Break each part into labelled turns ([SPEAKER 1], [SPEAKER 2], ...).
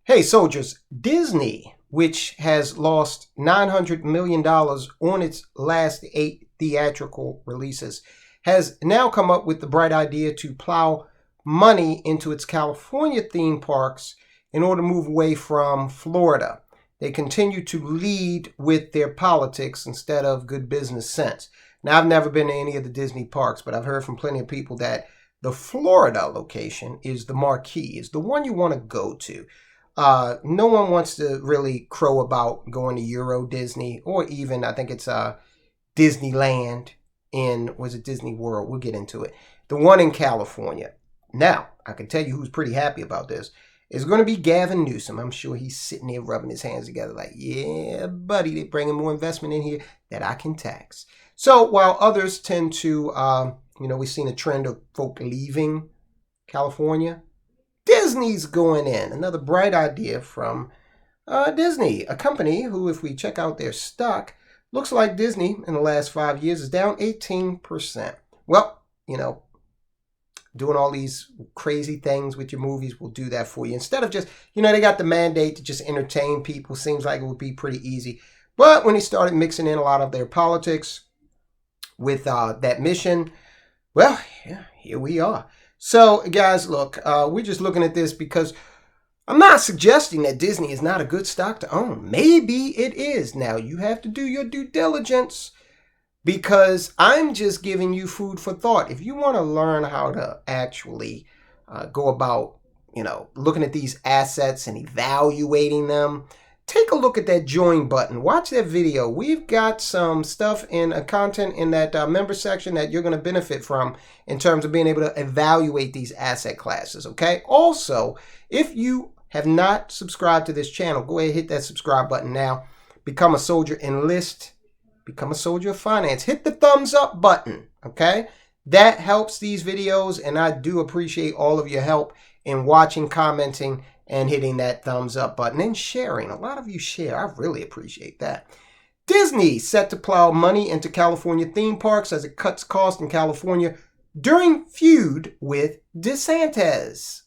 [SPEAKER 1] Hey, soldiers, Disney, which has lost $900 million on its last 8 theatrical releases, has now come up with the bright idea to plow money into its California theme parks in order to move away from Florida. They continue to lead with their politics instead of good business sense. Now, I've never been to any of the Disney parks, but I've heard from plenty of people that the Florida location is the marquee, is the one you want to go to. No one wants to really crow about going to Euro Disney, or even, I think it's Disneyland in, was it Disney World? We'll get into it. The one in California. Now, I can tell you who's pretty happy about this. It's going to be Gavin Newsome. I'm sure he's sitting there rubbing his hands together like, yeah, buddy, they're bringing more investment in here that I can tax. So while others tend to, we've seen a trend of folk leaving California, Disney's going in. Another bright idea from Disney, a company who, if we check out their stock, looks like Disney in the last 5 years is down 18%. Well, doing all these crazy things with your movies will do that for you. Instead of just, they got the mandate to just entertain people. Seems like it would be pretty easy. But when they started mixing in a lot of their politics with that mission, well, yeah, here we are. So, guys, look, we're just looking at this because I'm not suggesting that Disney is not a good stock to own. Maybe it is. Now, you have to do your due diligence because I'm just giving you food for thought. If you want to learn how to actually go about, looking at these assets and evaluating them, take a look at that join button. Watch that video. We've got some stuff in content in that member section that you're going to benefit from in terms of being able to evaluate these asset classes, okay? Also, if you have not subscribed to this channel, go ahead and hit that subscribe button now. Become a soldier, enlist, become a soldier of finance. Hit the thumbs up button, okay? That helps these videos, and I do appreciate all of your help in watching, commenting, and hitting that thumbs up button and sharing. A lot of you share. I really appreciate that. Disney set to plow money into California theme parks as it cuts costs in California during feud with DeSantis.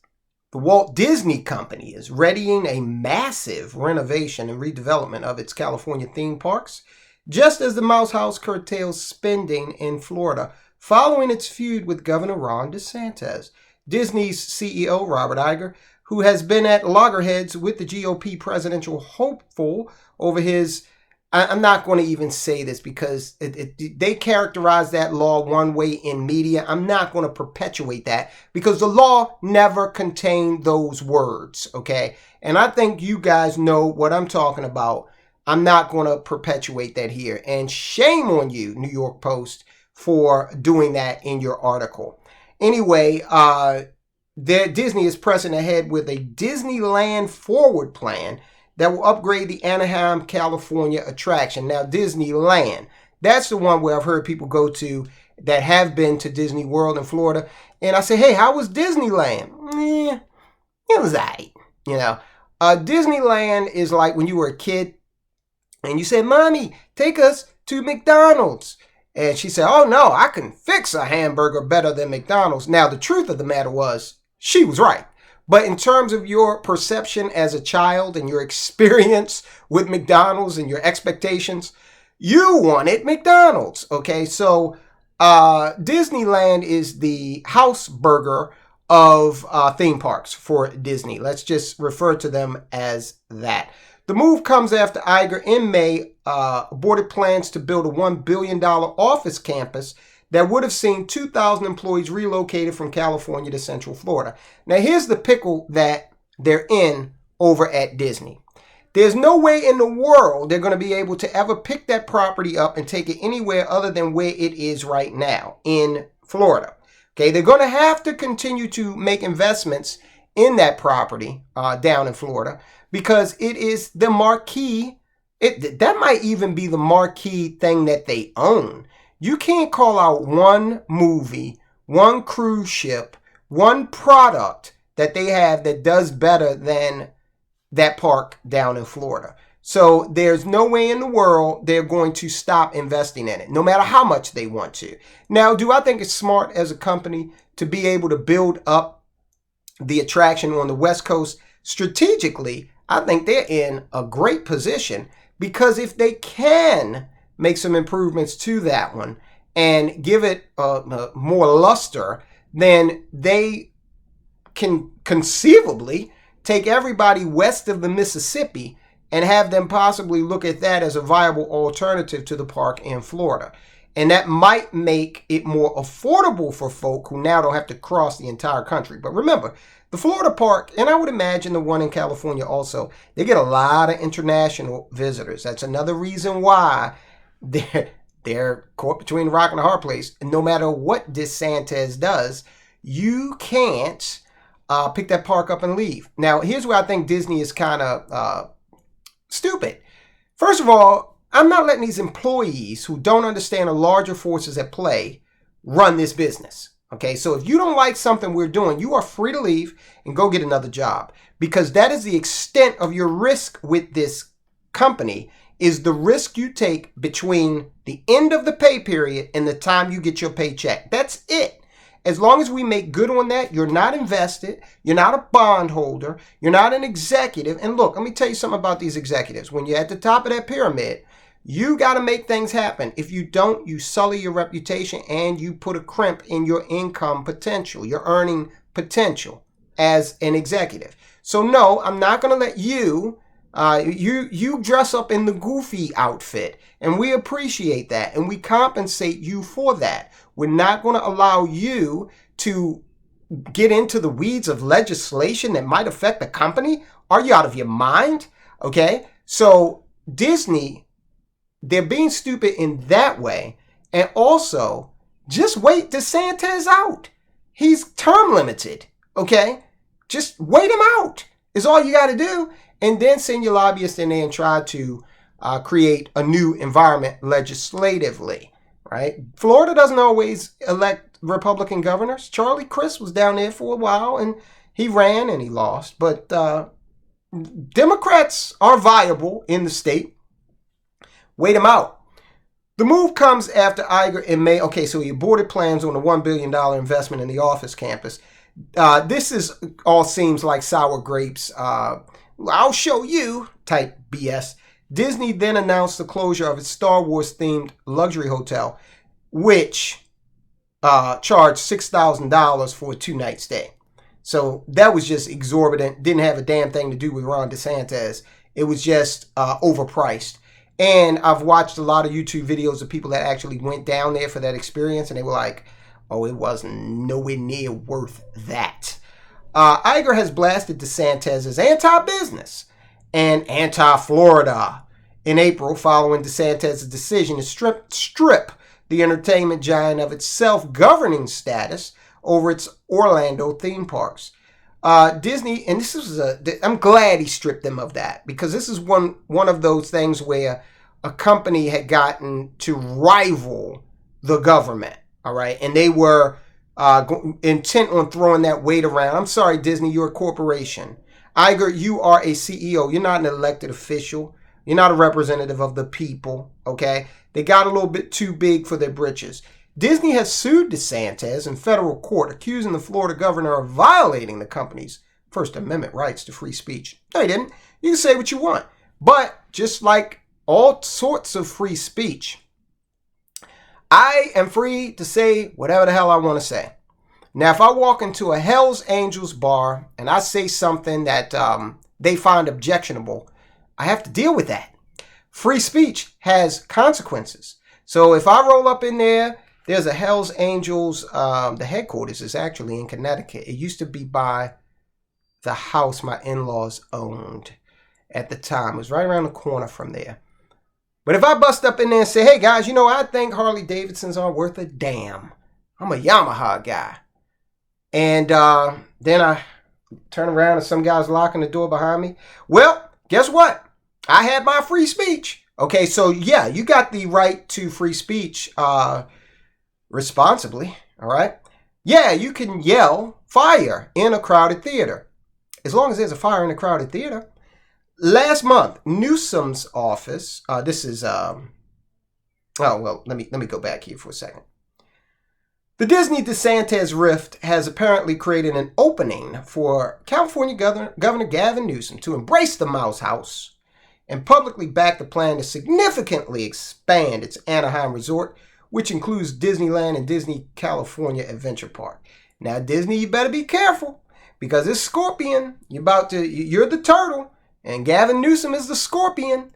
[SPEAKER 1] The Walt Disney Company is readying a massive renovation and redevelopment of its California theme parks, just as the Mouse House curtails spending in Florida following its feud with Governor Ron DeSantis. Disney's CEO, Robert Iger, who has been at loggerheads with the GOP presidential hopeful over his, I'm not going to even say this because they characterize that law one way in media. I'm not going to perpetuate that because the law never contained those words, okay? And I think you guys know what I'm talking about. I'm not going to perpetuate that here. And shame on you, New York Post, for doing that in your article. Anyway, Disney is pressing ahead with a Disneyland forward plan that will upgrade the Anaheim, California attraction. Now, Disneyland, that's the one where I've heard people go to that have been to Disney World in Florida. And I say, hey, how was Disneyland? It was all right. Disneyland is like when you were a kid and you said, Mommy, take us to McDonald's. And she said, oh, no, I can fix a hamburger better than McDonald's. Now, the truth of the matter was, she was right. But in terms of your perception as a child and your experience with McDonald's and your expectations, you wanted McDonald's. Okay, so Disneyland is the house burger of theme parks for Disney. Let's just refer to them as that. The move comes after Iger in May aborted plans to build a $1 billion office campus that would have seen 2,000 employees relocated from California to Central Florida. Now, here's the pickle that they're in over at Disney. There's no way in the world they're going to be able to ever pick that property up and take it anywhere other than where it is right now in Florida. Okay, they're going to have to continue to make investments in that property down in Florida because it is the marquee. That might even be the marquee thing that they own. You can't call out one movie, one cruise ship, one product that they have that does better than that park down in Florida. So there's no way in the world they're going to stop investing in it, no matter how much they want to. Now, do I think it's smart as a company to be able to build up the attraction on the West Coast strategically, I think they're in a great position, because if they can make some improvements to that one and give it more luster, then they can conceivably take everybody west of the Mississippi and have them possibly look at that as a viable alternative to the park in Florida. And that might make it more affordable for folk who now don't have to cross the entire country. But remember, the Florida park, and I would imagine the one in California also, they get a lot of international visitors. That's another reason why they're caught between a rock and a hard place. And no matter what DeSantis does, you can't pick that park up and leave. Now, here's where I think Disney is kind of stupid. First of all, I'm not letting these employees who don't understand the larger forces at play run this business. Okay, so if you don't like something we're doing, you are free to leave and go get another job, because that is the extent of your risk with this company, is the risk you take between the end of the pay period and the time you get your paycheck. That's it. As long as we make good on that, you're not invested, you're not a bondholder, you're not an executive. And look, let me tell you something about these executives. When you're at the top of that pyramid, you got to make things happen. If you don't, you sully your reputation and you put a crimp in your income potential, your earning potential as an executive. So no, I'm not going to let you dress up in the goofy outfit, and we appreciate that and we compensate you for that. We're not going to allow you to get into the weeds of legislation that might affect the company. Are you out of your mind? Okay, so Disney, they're being stupid in that way. And also, just wait DeSantis out. He's term limited, okay? Just wait him out is all you got to do. And then send your lobbyists in there and try to create a new environment legislatively, right? Florida doesn't always elect Republican governors. Charlie Crist was down there for a while, and he ran and he lost. But Democrats are viable in the state. Wait him out. The move comes after Iger in May. Okay, so he aborted plans on a $1 billion investment in the office campus. This all seems like sour grapes. I'll show you type BS. Disney then announced the closure of its Star Wars themed luxury hotel, which charged $6,000 for a 2-night stay. So that was just exorbitant. Didn't have a damn thing to do with Ron DeSantis. It was just overpriced. And I've watched a lot of YouTube videos of people that actually went down there for that experience, and they were like, oh, it wasn't nowhere near worth that. Iger has blasted DeSantis as anti-business and anti-Florida in April, following DeSantis' decision to strip the entertainment giant of its self-governing status over its Orlando theme parks. Disney, and this is I'm glad he stripped them of that, because this is one of those things where a company had gotten to rival the government, all right, and they were intent on throwing that weight around. I'm sorry, Disney, you're a corporation. Iger, you are a CEO. You're not an elected official. You're not a representative of the people, okay? They got a little bit too big for their britches. Disney has sued DeSantis in federal court, accusing the Florida governor of violating the company's First Amendment rights to free speech. No, he didn't. You can say what you want. But just like all sorts of free speech, I am free to say whatever the hell I want to say. Now, if I walk into a Hell's Angels bar and I say something that they find objectionable, I have to deal with that. Free speech has consequences. So if I roll up in there, there's a Hell's Angels, the headquarters is actually in Connecticut. It used to be by the house my in-laws owned at the time. It was right around the corner from there. But if I bust up in there and say, hey guys, you know, I think Harley Davidsons aren't worth a damn. I'm a Yamaha guy. And then I turn around and some guy's locking the door behind me. Well, guess what? I had my free speech. Okay, so yeah, you got the right to free speech responsibly, all right? Yeah, you can yell fire in a crowded theater, as long as there's a fire in a crowded theater. Last month, Newsome's office, this is, let me go back here for a second. The Disney-DeSantis rift has apparently created an opening for California Governor Gavin Newsome to embrace the Mouse House and publicly back the plan to significantly expand its Anaheim resort, which includes Disneyland and Disney California Adventure Park. Now, Disney, you better be careful because this scorpion, you're the turtle, and Gavin Newsome is the scorpion.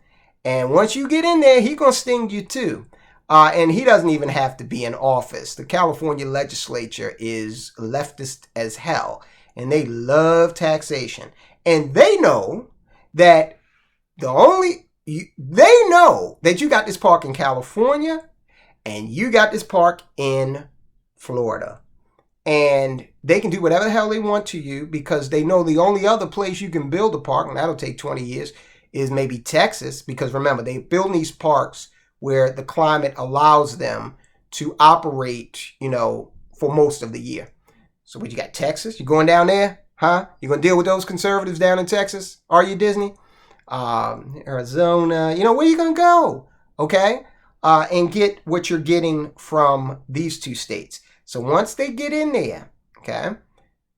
[SPEAKER 1] And once you get in there, he's going to sting you too. And he doesn't even have to be in office. The California legislature is leftist as hell, and they love taxation. And they know that they know that you got this park in California and you got this park in Florida. And they can do whatever the hell they want to you because they know the only other place you can build a park, and that'll take 20 years, is maybe Texas. Because remember, they build these parks where the climate allows them to operate, for most of the year. So what you got, Texas? You going down there? Huh? You going to deal with those conservatives down in Texas? Are you, Disney? Arizona? Where you going to go? Okay? And get what you're getting from these two states. So once they get in there, okay?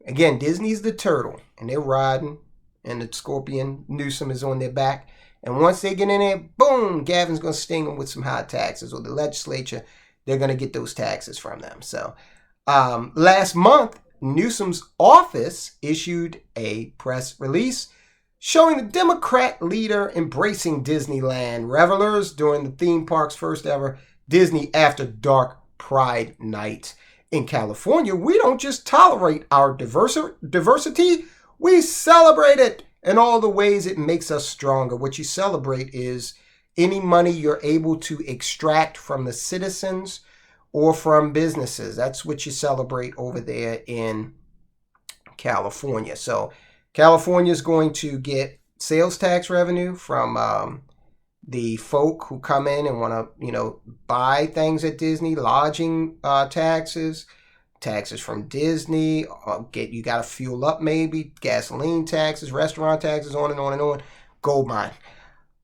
[SPEAKER 1] Again, Disney's the turtle, and they're riding, and the scorpion, Newsome, is on their back. And once they get in there, boom, Gavin's going to sting them with some high taxes, or the legislature, they're going to get those taxes from them. So last month, Newsom's office issued a press release showing the Democrat leader embracing Disneyland revelers during the theme park's first ever Disney After Dark Pride Night. In California, we don't just tolerate our diversity, we celebrate it in all the ways it makes us stronger. What you celebrate is any money you're able to extract from the citizens or from businesses. That's what you celebrate over there in California. So California is going to get sales tax revenue from the folk who come in and want to, buy things at Disney, lodging taxes from Disney, you got to fuel up maybe, gasoline taxes, restaurant taxes, on and on and on. Gold mine.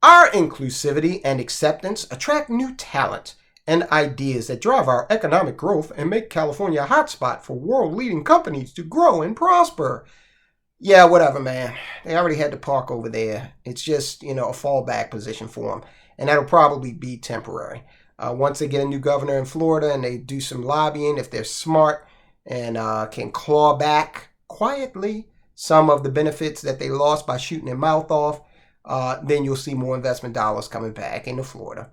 [SPEAKER 1] Our inclusivity and acceptance attract new talent and ideas that drive our economic growth and make California a hotspot for world-leading companies to grow and prosper. Yeah, whatever, man. They already had the park over there. It's just, a fallback position for them. And that'll probably be temporary. Once they get a new governor in Florida and they do some lobbying, if they're smart and can claw back quietly some of the benefits that they lost by shooting their mouth off, then you'll see more investment dollars coming back into Florida.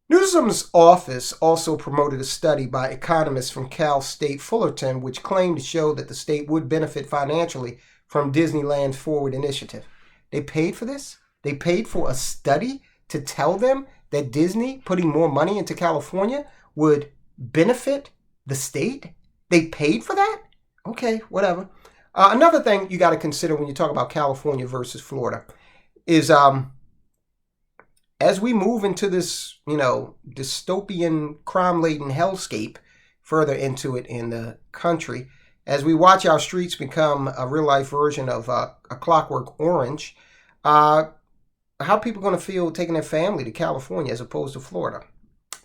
[SPEAKER 1] Newsom's office also promoted a study by economists from Cal State Fullerton, which claimed to show that the state would benefit financially from Disneyland's Forward initiative. They paid for this? They paid for a study to tell them that Disney putting more money into California would benefit the state? They paid for that? Okay, whatever. Another thing you got to consider when you talk about California versus Florida is as we move into this, dystopian, crime-laden hellscape further into it in the country, as we watch our streets become a real-life version of a Clockwork Orange, how are people going to feel taking their family to California as opposed to Florida?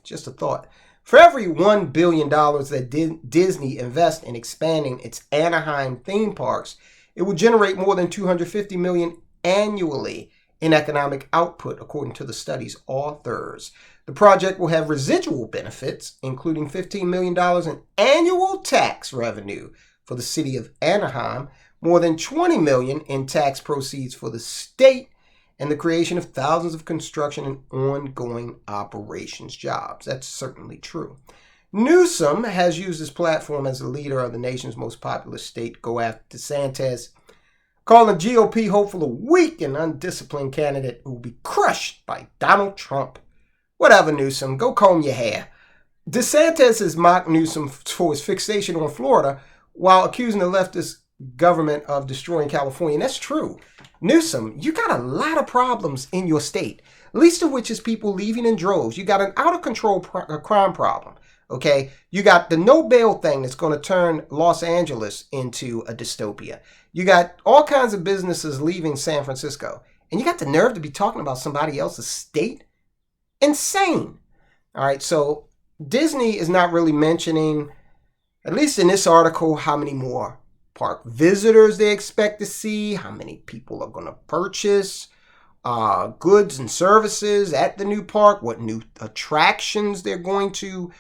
[SPEAKER 1] Just a thought. For every $1 billion that Disney invests in expanding its Anaheim theme parks, it will generate more than $250 million annually in economic output, according to the study's authors. The project will have residual benefits, including $15 million in annual tax revenue for the city of Anaheim, more than $20 million in tax proceeds for the state, and the creation of thousands of construction and ongoing operations jobs. That's certainly true. Newsome has used his platform as the leader of the nation's most populous state to go after DeSantis, calling GOP hopeful a weak and undisciplined candidate who will be crushed by Donald Trump. Whatever, Newsome, go comb your hair. DeSantis has mocked Newsome for his fixation on Florida while accusing the leftist government of destroying California. And that's true. Newsome, you got a lot of problems in your state, least of which is people leaving in droves. You got an out-of-control crime problem, okay? You got the no bail thing that's going to turn Los Angeles into a dystopia. You got all kinds of businesses leaving San Francisco. And you got the nerve to be talking about somebody else's state? Insane. All right, so Disney is not really mentioning at least in this article, how many more park visitors they expect to see, how many people are going to purchase goods and services at the new park, what new attractions they're going to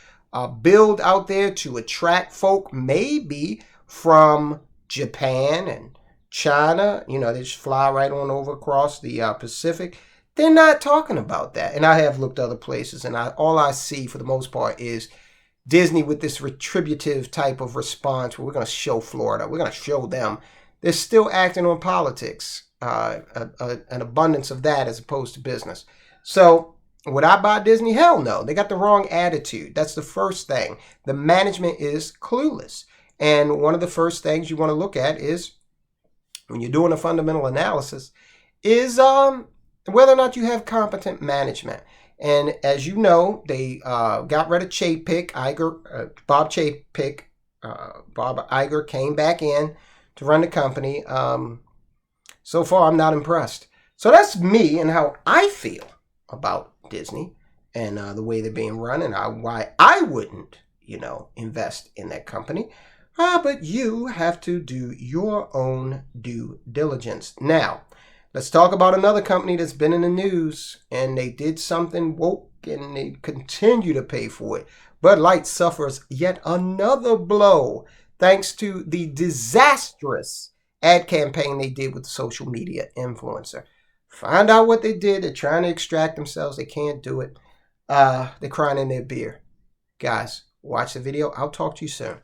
[SPEAKER 1] build out there to attract folk, maybe from Japan and China. You know, they just fly right on over across the Pacific. They're not talking about that. And I have looked other places, and all I see for the most part is Disney with this retributive type of response where we're going to show Florida. We're going to show them. They're still acting on politics, an abundance of that as opposed to business. So would I buy Disney? Hell no. They got the wrong attitude. That's the first thing. The management is clueless. And one of the first things you want to look at is, when you're doing a fundamental analysis, is whether or not you have competent management. And as you know, they got rid of Bob Chapek. Bob Iger came back in to run the company. So far, I'm not impressed. So that's me and how I feel about Disney and the way they're being run, and why I wouldn't, invest in that company. But you have to do your own due diligence. Now, let's talk about another company that's been in the news, and they did something woke, and they continue to pay for it. Bud Light suffers yet another blow thanks to the disastrous ad campaign they did with the social media influencer. Find out what they did. They're trying to extract themselves. They can't do it. They're crying in their beer. Guys, watch the video. I'll talk to you soon.